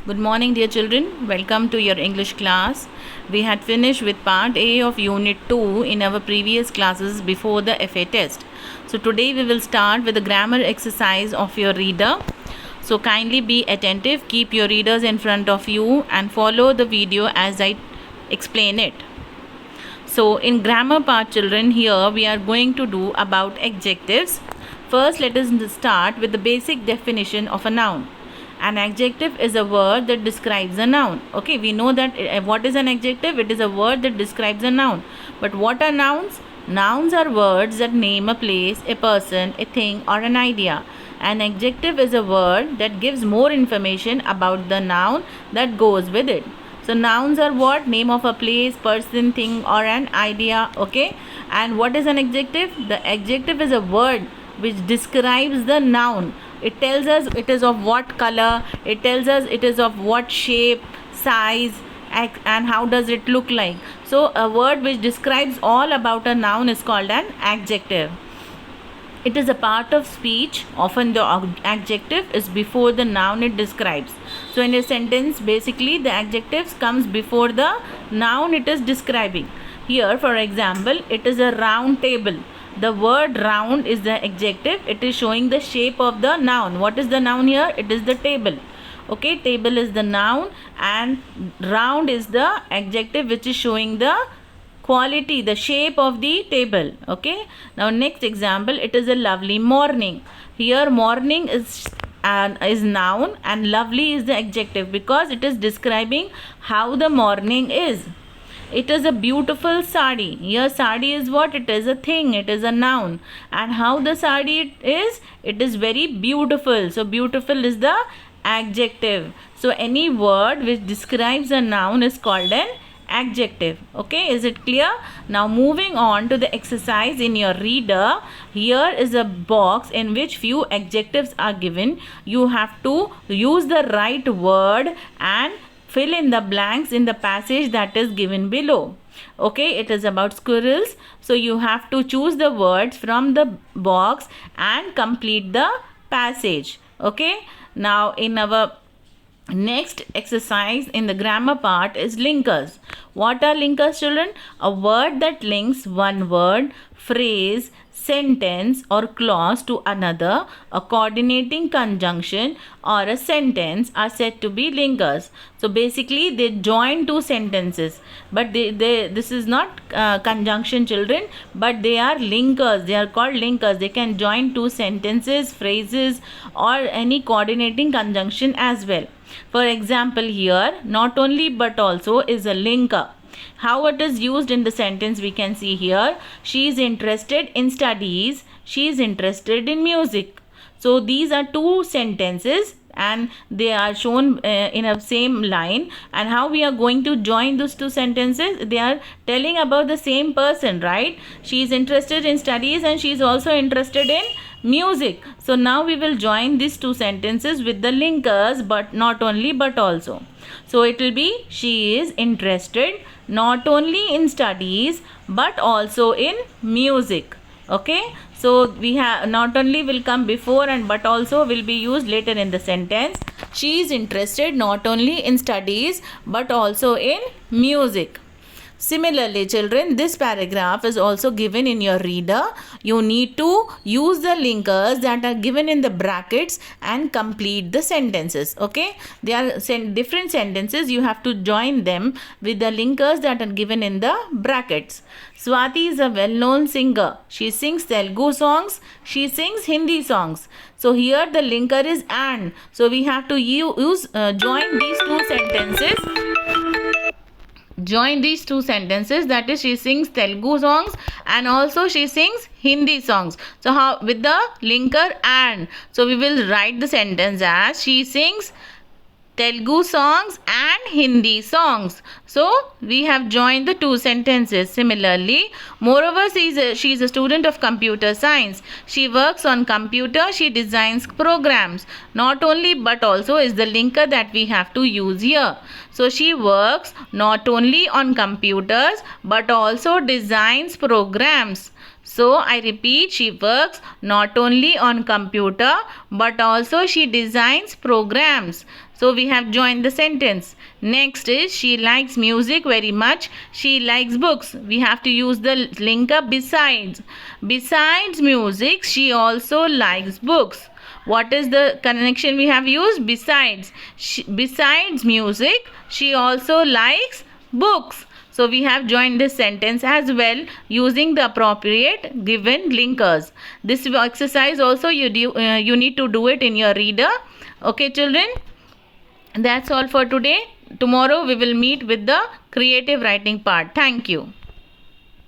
Good morning, dear children. Welcome to your English class. We had finished with part A of Unit 2 in our previous classes before the FA test. So, today we will start with the grammar exercise of your reader. So, kindly be attentive, keep your readers in front of you, and follow the video as I explain it. So, in grammar part, children, here we are going to do about adjectives. First, let us start with the basic definition of a noun. An adjective is a word that describes a noun. Okay, we know that what is an adjective? It is a word that describes a noun. But what are nouns? Nouns are words that name a place, a person, a thing, or an idea. An adjective is a word that gives more information about the noun that goes with it. So nouns are what? Name of a place, person, thing, or an idea. Okay, and what is an adjective? The adjective is a word which describes the noun. It tells us it is of what color, it tells us it is of what shape, size, and how does it look like. So a word which describes all about a noun is called an adjective. It is a part of speech. Often the adjective is before the noun it describes. So in a sentence, basically the adjectives comes before the noun it is describing. Here, for example, it is a round table. The word round is the adjective. It is showing the shape of the noun. What is the noun here? It is the table. Okay, table is the noun and round is the adjective which is showing the quality, the shape of the table. Okay, now next example, it is a lovely morning. Here morning is noun and lovely is the adjective because it is describing how the morning is. It is a beautiful sari. Here sari is what? It is a thing, it is a noun. And how the sari is? It is very beautiful. So beautiful is the adjective. So any word which describes a noun is called an adjective. Okay, is it clear? Now moving on to the exercise in your reader. Here is a box in which few adjectives are given. You have to use the right word and fill in the blanks in the passage that is given below. Okay, it is about squirrels. So you have to choose the words from the box and complete the passage. Okay, now in our next exercise in the grammar part is linkers. What are linkers, children? A word that links one word, phrase, sentence or clause to another, a coordinating conjunction or a sentence are said to be linkers. So basically they join two sentences, but this is not conjunction, children, but they are linkers. They are called linkers. They can join two sentences, phrases or any coordinating conjunction as well. For example, here not only but also is a linker. How it is used in the sentence we can see here. She is interested in studies. She is interested in music. So these are two sentences and they are shown in a same line. And how we are going to join those two sentences? They are telling about the same person, right? She is interested in studies and she is also interested in music. So now we will join these two sentences with the linkers, but not only but also. So it will be she is interested not only in studies but also in music. Okay, so we have not only will come before and but also will be used later in the sentence. She is interested not only in studies but also in music. Similarly, children, this paragraph is also given in your reader. You need to use the linkers that are given in the brackets and complete the sentences. Okay, they are different sentences. You have to join them with the linkers that are given in the brackets. Swati is a well-known singer. She sings Telugu songs. She sings Hindi songs. So here the linker is and. So we have to join these two sentences. Join these two sentences, that is she sings Telugu songs and also she sings Hindi songs. So how with the linker and. So we will write the sentence as she sings Telugu songs and Hindi songs. So we have joined the two sentences. Similarly, moreover, she is a student of computer science. She works on computer. She designs programs. Not only but also is the linker that we have to use here. So she works not only on computers but also designs programs. So I repeat, she works not only on computer but also she designs programs. So we have joined the sentence. Next is she likes music very much. She likes books. We have to use the link up besides. Besides music, she also likes books. What is the connection we have used? Besides. Besides music, she also likes books. So we have joined this sentence as well using the appropriate given linkers. This exercise also you need to do it in your reader. Okay, children, that's all for today. Tomorrow we will meet with the creative writing part. Thank you.